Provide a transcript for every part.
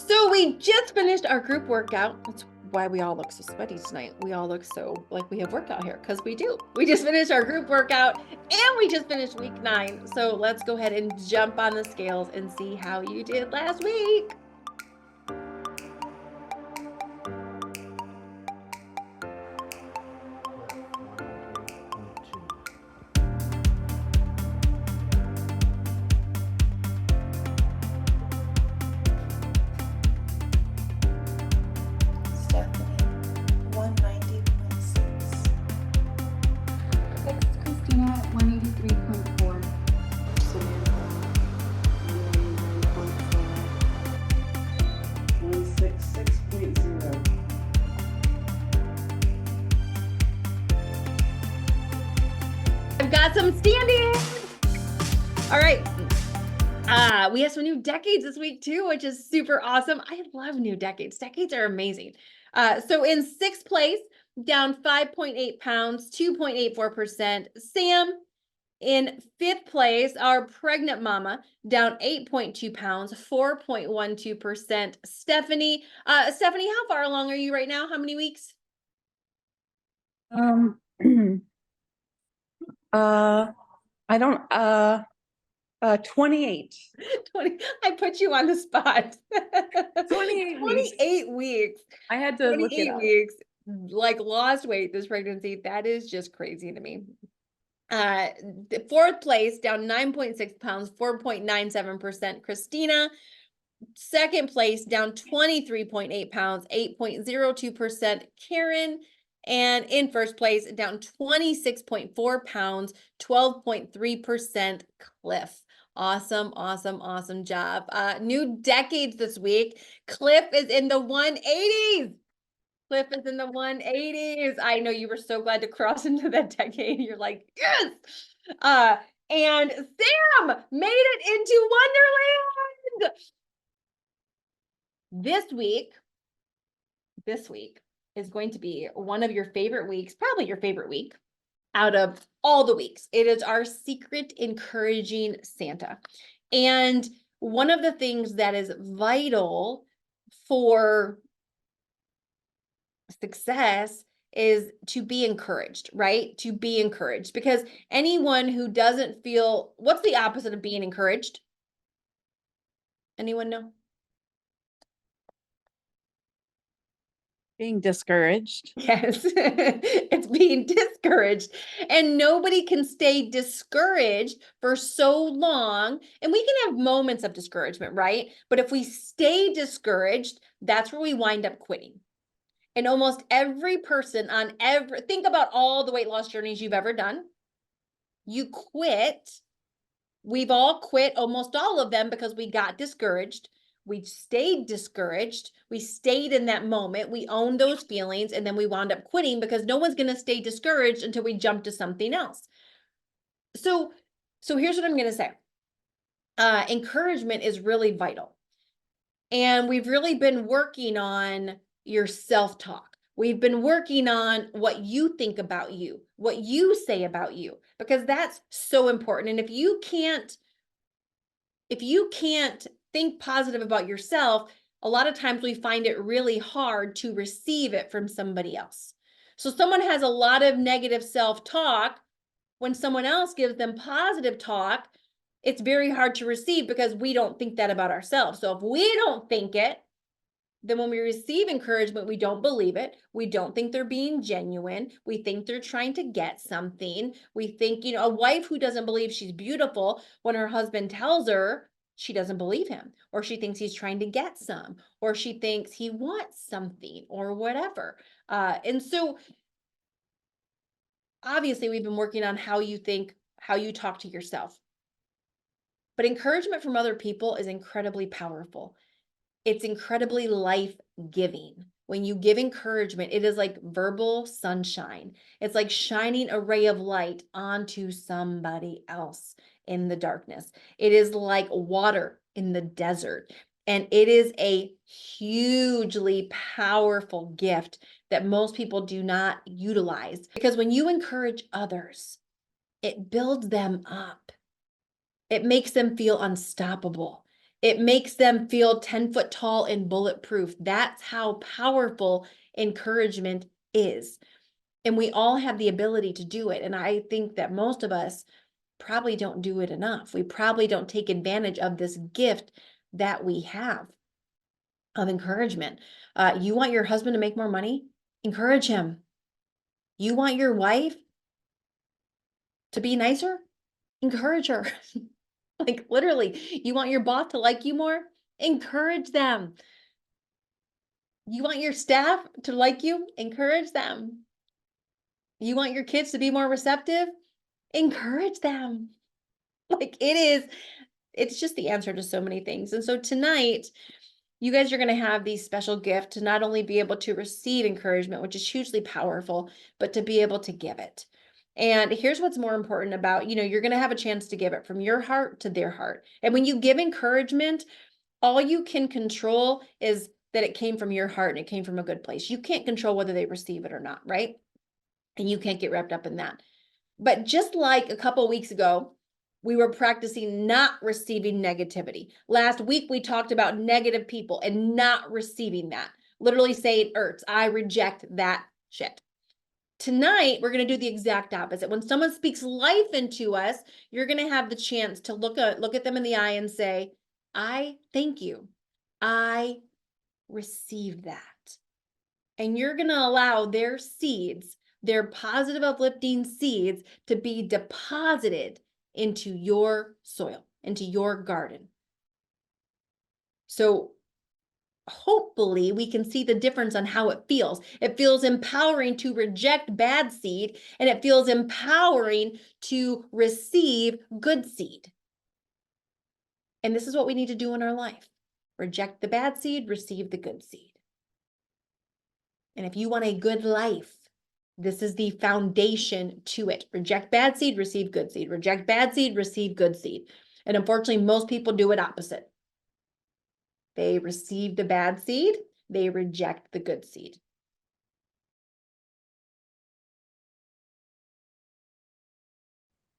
So we just finished our group workout. That's why we all look so sweaty tonight. We all look so like we have workout here because we do. We just finished our group workout and we just finished week 9. So let's go ahead and jump on the scales and see how you did last week. Stephanie, 190.6. Christina at 183.4. Samantha, 166.0. I've got some standing. All right. We have some new decades this week too, which is super awesome. I love new decades. Decades are amazing. So in 6th place, down 5.8 pounds, 2.84%. Sam, in 5th place, our pregnant mama, down 8.2 pounds, 4.12%. Stephanie, how far along are you right now? How many weeks? I don't, 28. 20. I put you on the spot. 28 weeks. 28 weeks. I had to look it 28 up. weeks, like lost weight this pregnancy. That is just crazy to me. The 4th place, down 9.6 pounds, 4.97%. Christina. 2nd place, down 23.8 pounds, 8.02%. Karen. And in 1st place, down 26.4 pounds, 12.3%. Cliff. Awesome, awesome, awesome job. New decades this week. Cliff is in the 180s. Cliff is in the 180s. I know you were so glad to cross into that decade. You're like, yes. And Sam made it into Wonderland. This week is going to be one of your favorite weeks, probably your favorite week out of all the weeks. It is our secret encouraging Santa. And one of the things that is vital for success is to be encouraged, right? To be encouraged, because anyone who doesn't feel, what's the opposite of being encouraged? Anyone know? Being discouraged. Yes, it's being discouraged. And nobody can stay discouraged for so long. And we can have moments of discouragement, right? But if we stay discouraged, that's where we wind up quitting. And almost every person think about all the weight loss journeys you've ever done. You quit. We've all quit, almost all of them, because we got discouraged. We stayed discouraged. We stayed in that moment. We owned those feelings, and then we wound up quitting because no one's going to stay discouraged until we jump to something else. So here's what I'm going to say. Encouragement is really vital. And we've really been working on your self-talk. We've been working on what you think about you, what you say about you, because that's so important. And if you can't think positive about yourself, a lot of times we find it really hard to receive it from somebody else. So someone has a lot of negative self-talk. When someone else gives them positive talk, it's very hard to receive because we don't think that about ourselves. So if we don't think it, then when we receive encouragement, we don't believe it. We don't think they're being genuine. We think they're trying to get something. We think, a wife who doesn't believe she's beautiful, when her husband tells her, she doesn't believe him, or she thinks he's trying to get some, or she thinks he wants something, or whatever. And so obviously we've been working on how you think, how you talk to yourself. But encouragement from other people is incredibly powerful. It's incredibly life-giving. When you give encouragement, it is like verbal sunshine. It's like shining a ray of light onto somebody else in the darkness. It is like water in the desert. And it is a hugely powerful gift that most people do not utilize. Because when you encourage others, it builds them up. It makes them feel unstoppable. It makes them feel 10 foot tall and bulletproof. That's how powerful encouragement is. And we all have the ability to do it. And I think that most of us probably don't do it enough. We probably don't take advantage of this gift that we have of encouragement. You want your husband to make more money? Encourage him. You want your wife to be nicer? Encourage her. Like literally, you want your boss to like you more? Encourage them. You want your staff to like you? Encourage them. You want your kids to be more receptive? Encourage them. Like it's just the answer to so many things. And so tonight, you guys are going to have the special gift to not only be able to receive encouragement, which is hugely powerful, but to be able to give it. And here's what's more important about, you're going to have a chance to give it from your heart to their heart. And when you give encouragement, all you can control is that it came from your heart and it came from a good place. You can't control whether they receive it or not, right? And you can't get wrapped up in that. But just like a couple weeks ago, we were practicing not receiving negativity. Last week, we talked about negative people and not receiving that. Literally say it hurts. I reject that shit. Tonight, we're going to do the exact opposite. When someone speaks life into us, you're going to have the chance to look at them in the eye and say, I thank you. I receive that. And you're going to allow their seeds, their positive uplifting seeds, to be deposited into your soil, into your garden. So hopefully we can see the difference on how it feels. It feels empowering to reject bad seed, and it feels empowering to receive good seed. And this is what we need to do in our life. Reject the bad seed, receive the good seed. And if you want a good life, this is the foundation to it. Reject bad seed, receive good seed. Reject bad seed, receive good seed. And unfortunately, most people do it opposite. They receive the bad seed, they reject the good seed.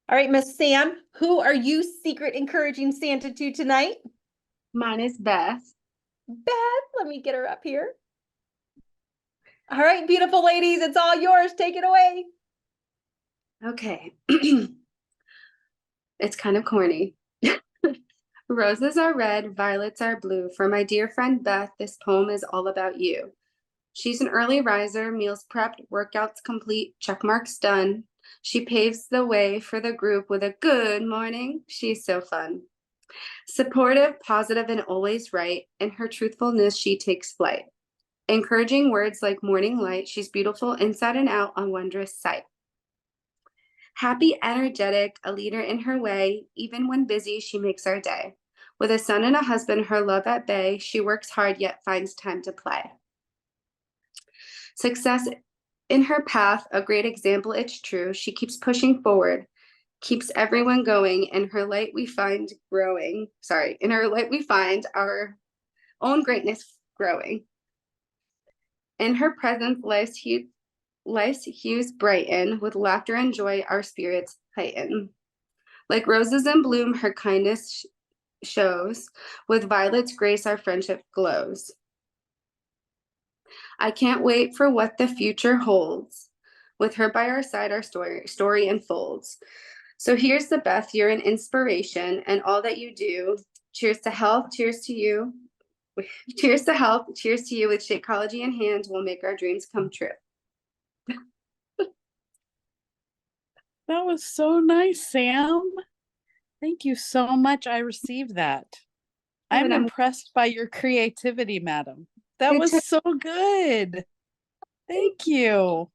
All right, Miss Sam, who are you secret encouraging Santa to tonight? Mine is Beth. Beth, let me get her up here. All right, beautiful ladies, it's all yours. Take it away. Okay. It's kind of corny. Roses are red, violets are blue. For my dear friend Beth, this poem is all about you. She's an early riser, meals prepped, workouts complete, check marks done. She paves the way for the group with a good morning. She's so fun. Supportive, positive, and always right. In her truthfulness, she takes flight. Encouraging words like morning light. She's beautiful inside and out, a wondrous sight. Happy, energetic, a leader in her way. Even when busy, she makes our day. With a son and a husband, her love at bay, she works hard yet finds time to play. Success in her path, a great example, it's true. She keeps pushing forward, keeps everyone going. In her light we find growing. In her light we find our own greatness growing. In her presence, life's hues brighten. With laughter and joy, our spirits heighten. Like roses in bloom, her kindness shows. With violets' grace, our friendship glows. I can't wait for what the future holds. With her by our side, our story unfolds. So here's the Beth, you're an inspiration and all that you do. Cheers to health, cheers to you. Cheers to health, cheers to you. With Shakeology in hand, we'll make our dreams come true. That was so nice, Sam. Thank you so much. I received that. I'm Good, I'm- impressed by your creativity, madam. That Good was to- so good. Thank you.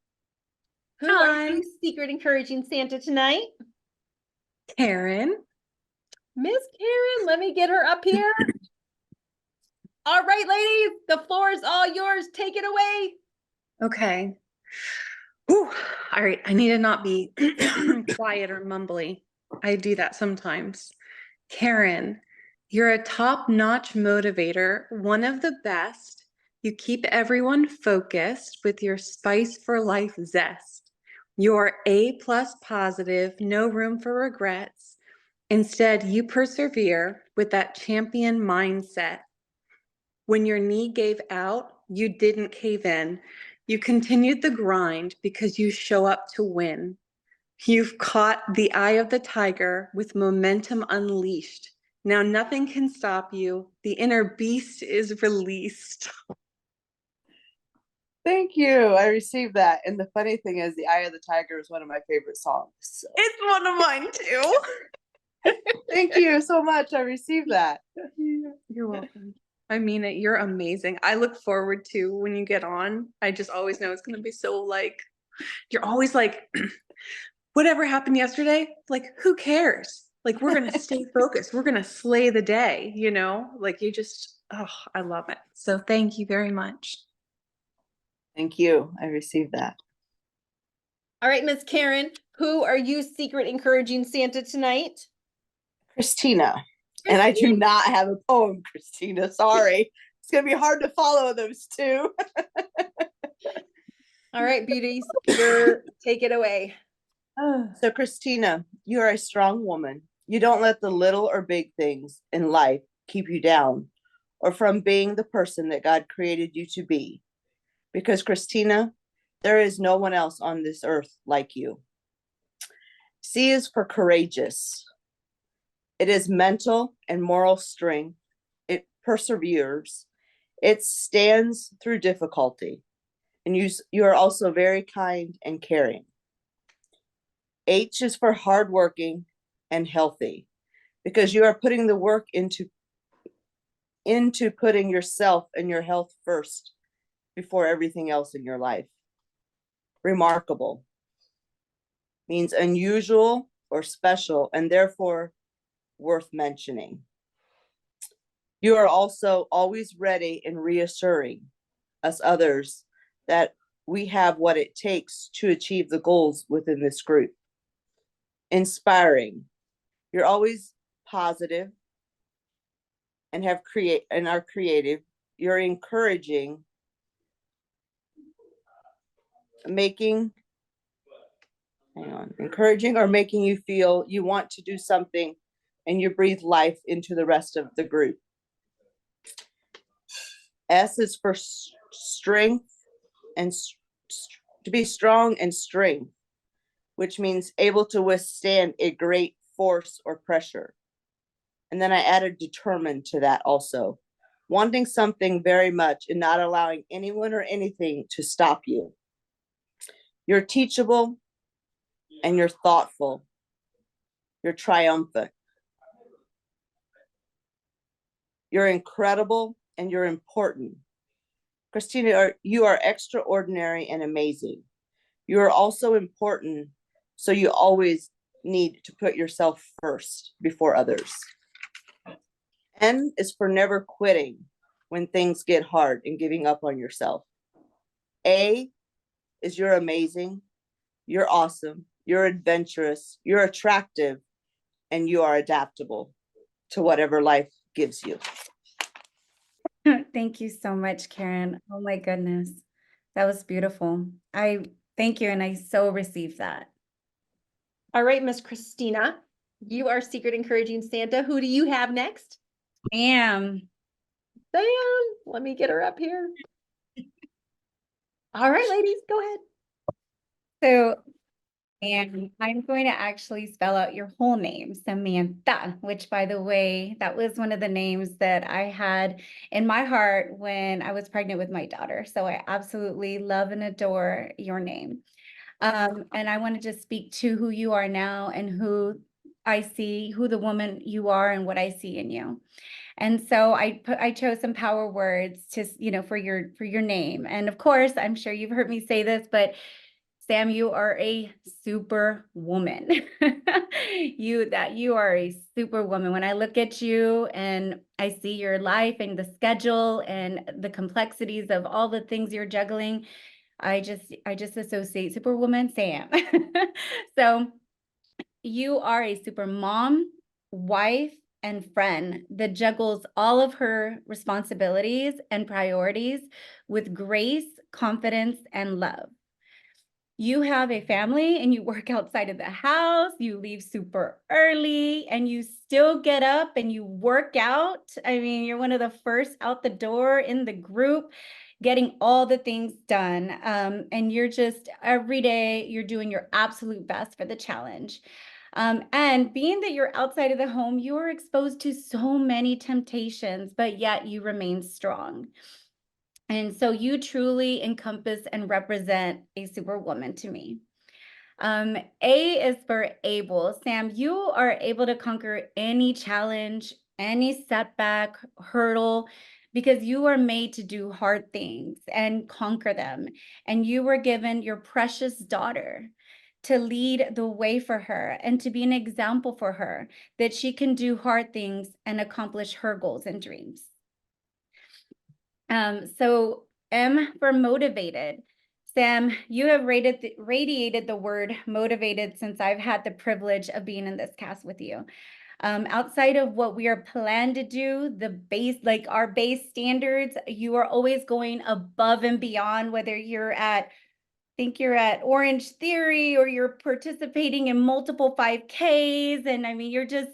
Who are Hi, you secret encouraging Santa tonight? Karen. Miss Karen, let me get her up here. All right, ladies, the floor is all yours. Take it away. Okay. Whew. All right. I need to not be quiet or mumbly. I do that sometimes. Karen, you're a top-notch motivator, one of the best. You keep everyone focused with your spice for life zest. You're A+ positive, no room for regrets. Instead, you persevere with that champion mindset. When your knee gave out, you didn't cave in. You continued the grind because you show up to win. You've caught the eye of the tiger with momentum unleashed. Now nothing can stop you. The inner beast is released. Thank you. I received that. And the funny thing is, The Eye of the Tiger is one of my favorite songs. So, It's one of mine too. thank you so much. I received that. You're welcome. I mean it. You're amazing. I look forward to when you get on. I just always know it's going to be so like, you're always like, whatever happened yesterday, like, who cares? Like, we're going to stay focused. We're going to slay the day, you know? Like, you just, oh, I love it. So thank you very much. Thank you. I received that. All right, Miss Karen, who are you secret encouraging Santa tonight? Christina. And I do not have a poem, Christina. Sorry. It's going to be hard to follow those two. All right, beauties, take it away. So, Christina, you are a strong woman. You don't let the little or big things in life keep you down or from being the person that God created you to be. Because, Christina, there is no one else on this earth like you. C is for courageous. It is mental and moral strength. It perseveres. It stands through difficulty. And you are also very kind and caring. H is for hardworking and healthy, because you are putting the work into putting yourself and your health first before everything else in your life. Remarkable means unusual or special, and therefore worth mentioning. You are also always ready and reassuring us others that we have what it takes to achieve the goals within this group. Inspiring. You're always positive and are creative. You're encouraging, encouraging or making you feel you want to do something, and you breathe life into the rest of the group. S is for strength and to be strong and strength, which means able to withstand a great force or pressure. And then I added determined to that also, wanting something very much and not allowing anyone or anything to stop you. You're teachable and you're thoughtful. You're triumphant. You're incredible and you're important. Christina, you are extraordinary and amazing. You are also important, so you always need to put yourself first before others. N is for never quitting when things get hard and giving up on yourself. A is you're amazing, you're awesome, you're adventurous, you're attractive, and you are adaptable to whatever life gives you. Thank you so much, Karen. Oh my goodness. That was beautiful. I thank you, and I so received that. All right, Miss Christina, you are secret encouraging Santa. Who do you have next? Sam. Sam, let me get her up here. All right, ladies, go ahead. So, and I'm going to actually spell out your whole name, Samantha, which, by the way, that was one of the names that I had in my heart when I was pregnant with my daughter. So I absolutely love and adore your name. And I want to just speak to who you are now and who I see, who the woman you are and what I see in you. And so I chose some power words to, for your name. And of course, I'm sure you've heard me say this, but Sam, you are a super woman. You are a super woman. When I look at you and I see your life and the schedule and the complexities of all the things you're juggling, I just associate Superwoman Sam. So you are a super mom, wife, and friend that juggles all of her responsibilities and priorities with grace, confidence, and love. You have a family and you work outside of the house, you leave super early and you still get up and you work out. I mean, you're one of the first out the door in the group, getting all the things done. And you're just every day, you're doing your absolute best for the challenge. And being that you're outside of the home, you are exposed to so many temptations, but yet you remain strong. And so you truly encompass and represent a superwoman to me. A is for able. Sam, you are able to conquer any challenge, any setback, hurdle, because you are made to do hard things and conquer them. And you were given your precious daughter to lead the way for her and to be an example for her that she can do hard things and accomplish her goals and dreams. So M for motivated. Sam, you have radiated the word motivated since I've had the privilege of being in this cast with you. Outside of what we are planned to do, the base, like our base standards, you are always going above and beyond, whether you're at, think you're at Orange Theory or you're participating in multiple 5Ks. And I mean, you're just,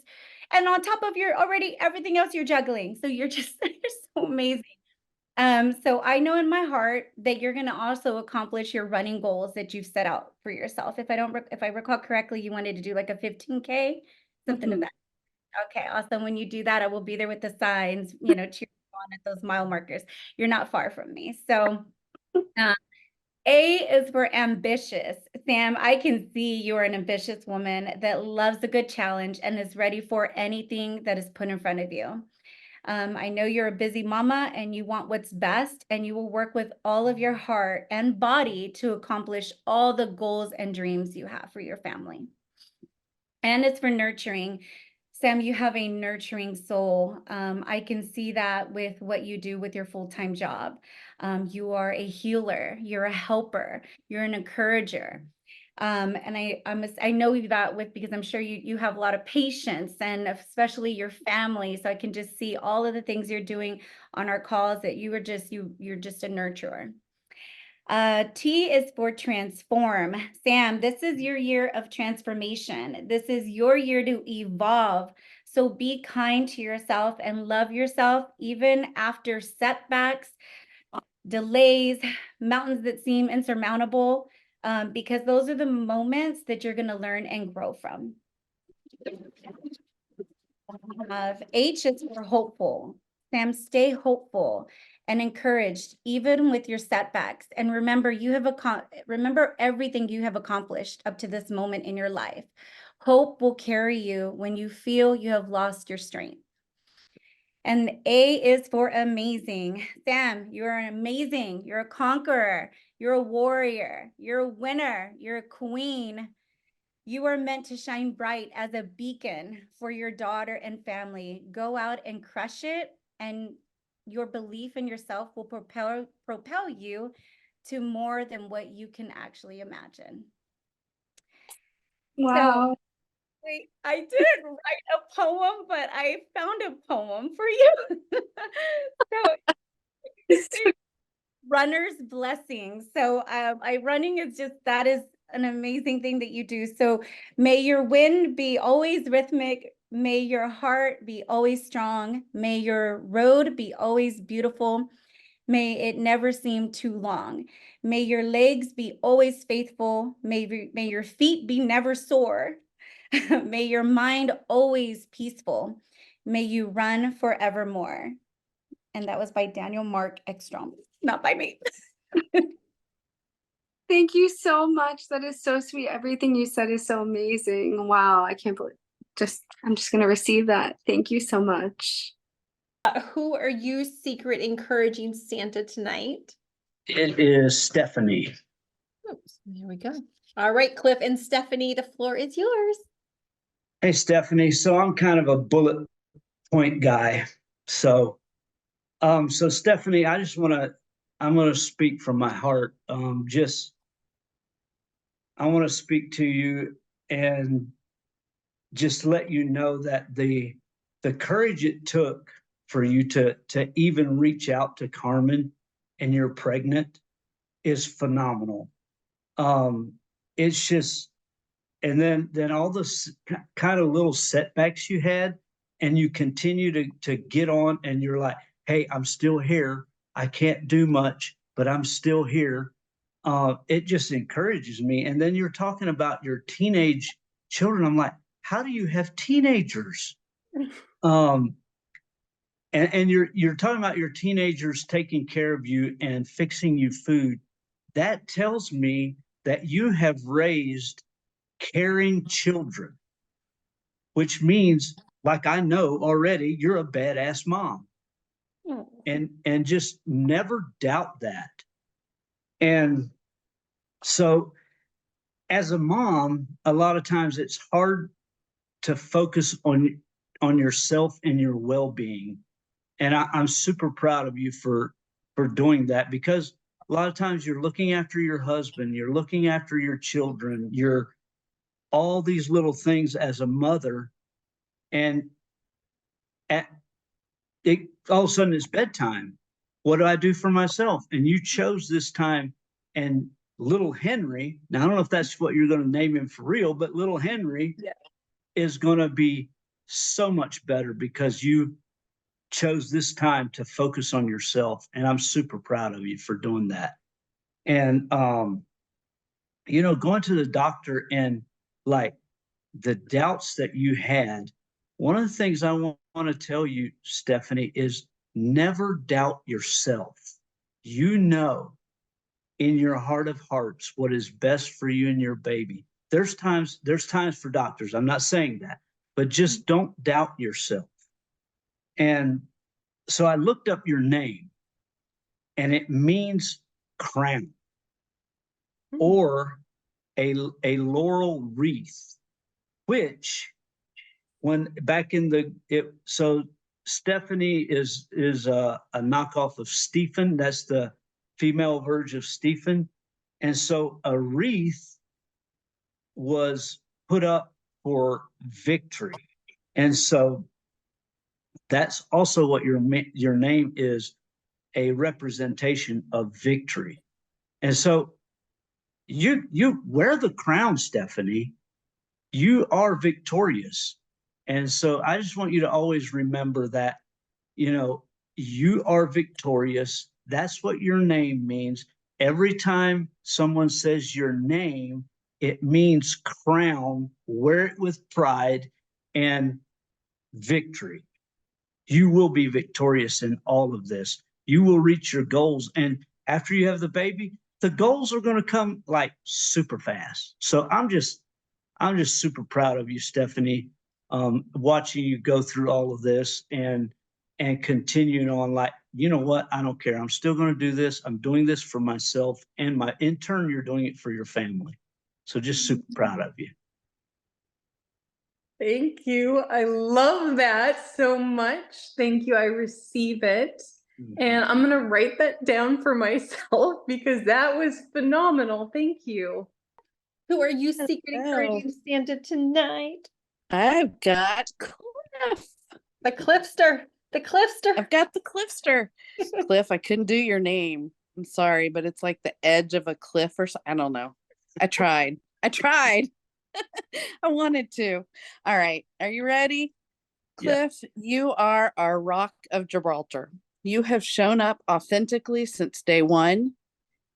and on top of your already everything else you're juggling. So you're just, you're so amazing. So I know in my heart that you're going to also accomplish your running goals that you've set out for yourself. If I recall correctly, you wanted to do like a 15K, something of that. Okay, awesome. When you do that, I will be there with the signs, you know, cheering on at those mile markers. You're not far from me. So A is for ambitious. Sam, I can see you're an ambitious woman that loves a good challenge and is ready for anything that is put in front of you. I know you're a busy mama and you want what's best, and you will work with all of your heart and body to accomplish all the goals and dreams you have for your family. And it's for nurturing. Sam, you have a nurturing soul. I can see that with what you do with your full-time job. You are a healer, you're a helper, you're an encourager. And I know that because I'm sure you have a lot of patience and especially your family. So I can just see all of the things you're doing on our calls that you're just a nurturer. T is for transform. Sam, this is your year of transformation. This is your year to evolve. So be kind to yourself and love yourself even after setbacks, delays, mountains that seem insurmountable. Because those are the moments that you're going to learn and grow from. H is for hopeful. Sam, stay hopeful and encouraged, even with your setbacks. And remember, remember everything you have accomplished up to this moment in your life. Hope will carry you when you feel you have lost your strength. And A is for amazing. Sam, you're amazing. You're a conqueror. You're a warrior. You're a winner. You're a queen. You are meant to shine bright as a beacon for your daughter and family. Go out and crush it, and your belief in yourself will propel you to more than what you can actually imagine. Wow. Wait, I didn't write a poem, but I found a poem for you. So runner's blessings. So running is that is an amazing thing that you do. So may your wind be always rhythmic. May your heart be always strong. May your road be always beautiful. May it never seem too long. May your legs be always faithful. May your feet be never sore. May your mind always peaceful. May you run forevermore. And that was by Daniel Mark Ekstrom, not by me. Thank you so much. That is so sweet. Everything you said is so amazing. Wow, I can't believe. I'm just gonna receive that. Thank you so much. Who are you secret encouraging Santa tonight? It is Stephanie. Oops, there we go. All right, Cliff and Stephanie, the floor is yours. Hey, Stephanie. So I'm kind of a bullet point guy. So Stephanie, I'm going to speak from my heart. I want to speak to you and just let you know that the courage it took for you to even reach out to Carmen and you're pregnant is phenomenal. It's just, and then all this kind of little setbacks you had, and you continue to get on, and you're like, hey, I'm still here. I can't do much, but I'm still here. It just encourages me. And then you're talking about your teenage children. I'm like, how do you have teenagers? And you're talking about your teenagers taking care of you and fixing you food. That tells me that you have raised caring children, which means, like I know already, you're a badass mom. And just never doubt that. And so as a mom, a lot of times it's hard to focus on yourself and your well-being. And I'm super proud of you for doing that, because a lot of times you're looking after your husband, you're looking after your children, you're all these little things as a mother, and all of a sudden it's bedtime. What do I do for myself? And you chose this time, and little Henry, now I don't know if that's what you're going to name him for real, but little Henry is going to be so much better because you chose this time to focus on yourself. And I'm super proud of you for doing that. And, going to the doctor and like the doubts that you had, one of the things I want to tell you, Stephanie, is never doubt yourself. You know in your heart of hearts what is best for you and your baby. There's times for doctors. I'm not saying that, but just don't doubt yourself. And so I looked up your name, and it means crown or a laurel wreath, which when back in so Stephanie is a knockoff of Stephen. That's the female version of Stephen. And so a wreath was put up for victory. And so that's also what your name is, a representation of victory. And so you wear the crown, Stephanie. You are victorious. And so I just want you to always remember that, you are victorious. That's what your name means. Every time someone says your name, it means crown, wear it with pride and victory. You will be victorious in all of this. You will reach your goals. And after you have the baby, the goals are going to come like super fast. So I'm just super proud of you, Stephanie, watching you go through all of this and continuing on like, you know what? I don't care. I'm still going to do this. I'm doing this for myself, and in turn, you're doing it for your family. So just super proud of you. Thank you. I love that so much. Thank you. I receive it. And I'm going to write that down for myself because that was phenomenal. Thank you. Who are you secret encouraging Santa tonight? I've got Cliff. The Cliffster. The Cliffster. I've got the Cliffster. Cliff, I couldn't do your name. I'm sorry, but it's like the edge of a cliff or something. I don't know. I tried. I wanted to. All right. Are you ready? Cliff, you are our Rock of Gibraltar. You have shown up authentically since day one.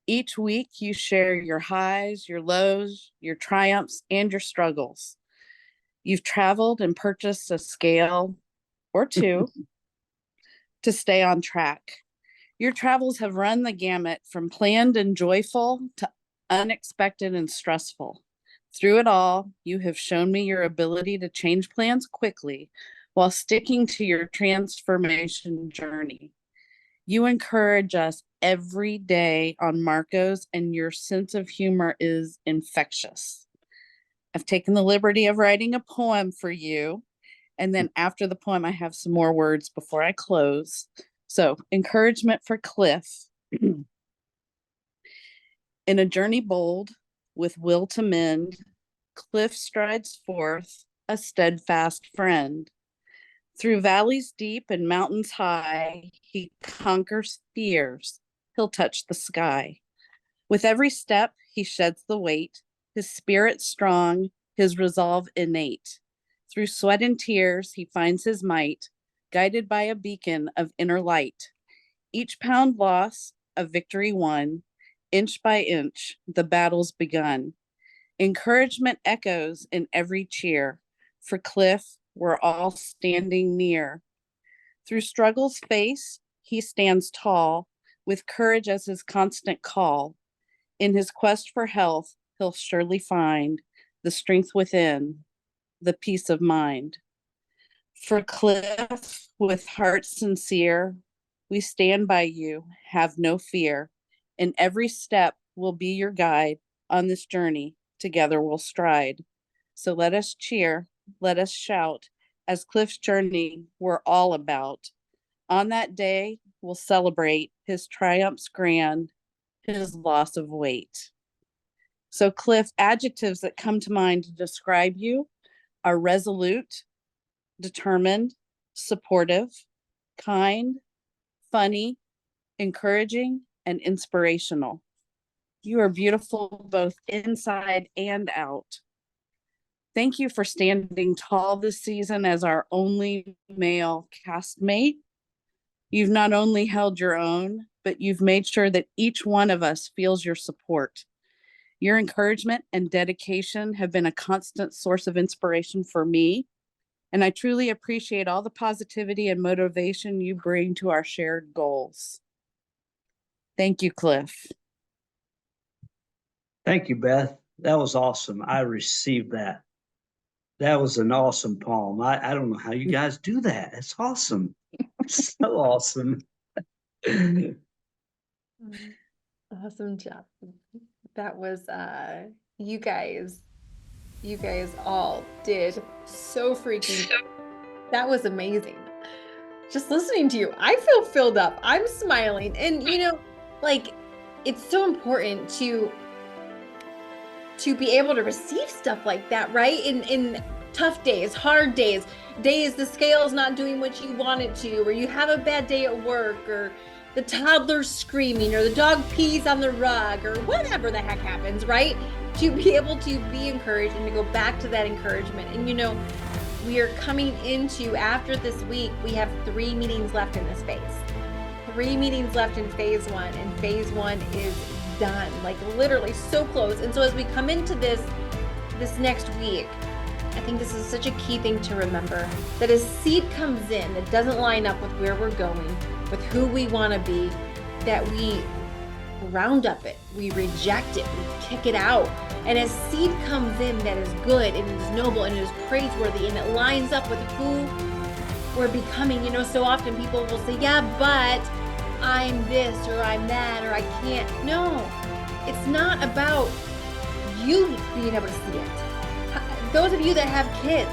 Each week you share your highs, your lows, your triumphs, and your struggles. You've traveled and purchased a scale or two to stay on track. Your travels have run the gamut from planned and joyful to unexpected and stressful. Through it all, you have shown me your ability to change plans quickly while sticking to your transformation journey. You encourage us every day on Marcos, and your sense of humor is infectious. I've taken the liberty of writing a poem for you. And then after the poem, I have some more words before I close. So, encouragement for Cliff. In a journey bold, with will to mend, Cliff strides forth, a steadfast friend. Through valleys deep and mountains high, he conquers fears, he'll touch the sky. With every step, he sheds the weight, his spirit strong, his resolve innate. Through sweat and tears, he finds his might, guided by a beacon of inner light. Each pound lost, a victory won. Inch by inch, the battle's begun. Encouragement echoes in every cheer. For Cliff, we're all standing near. Through struggles faced, he stands tall, with courage as his constant call. In his quest for health, he'll surely find the strength within, the peace of mind. For Cliff, with heart sincere, we stand by you, have no fear. In every step will be your guide. On this journey, together we'll stride. So let us cheer, let us shout, as Cliff's journey we're all about. On that day, we'll celebrate his triumphs grand, his loss of weight. So Cliff, adjectives that come to mind to describe you are resolute, determined, supportive, kind, funny, encouraging, and inspirational. You are beautiful both inside and out. Thank you for standing tall this season as our only male castmate. You've not only held your own, but you've made sure that each one of us feels your support. Your encouragement and dedication have been a constant source of inspiration for me, and I truly appreciate all the positivity and motivation you bring to our shared goals. Thank you, Cliff. Thank you, Beth. That was awesome. I received that. That was an awesome poem. I don't know how you guys do that. It's awesome. So awesome. Awesome job. That was you guys all did so freaking, that was amazing. Just listening to you, I feel filled up. I'm smiling. And you know, like, it's so important to be able to receive stuff like that, right? In tough days, hard days, days the scale's not doing what you want it to, or you have a bad day at work, or the toddler's screaming, or the dog pees on the rug, or whatever the heck happens, right? To be able to be encouraged and to go back to that encouragement. And you know, we are coming into, after this week, we have 3 meetings left in this phase. 3 meetings left in phase 1, and phase 1 is done, like literally so close. And so as we come into this next week, I think this is such a key thing to remember, that as seed comes in that doesn't line up with where we're going, with who we want to be, that we round up it, we reject it, we kick it out. And as seed comes in that is good and is noble and is praiseworthy and it lines up with who we're becoming, you know, so often people will say, yeah, but I'm this or I'm that or I can't. No, it's not about you being able to see it. Those of you that have kids,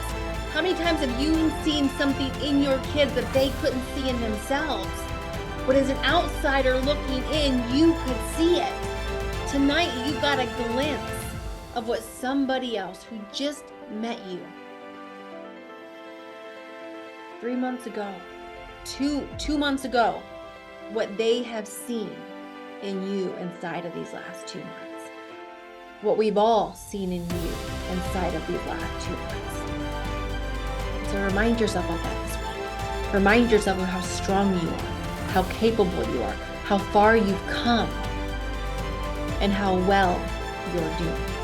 how many times have you seen something in your kids that they couldn't see in themselves? But as an outsider looking in, you could see it. Tonight, you got a glimpse of what somebody else who just met you 3 months ago, two months ago, what they have seen in you inside of these last 2 months. What we've all seen in you inside of these last 2 months. So remind yourself of that this week. Remind yourself of how strong you are, how capable you are, how far you've come, and how well you're doing.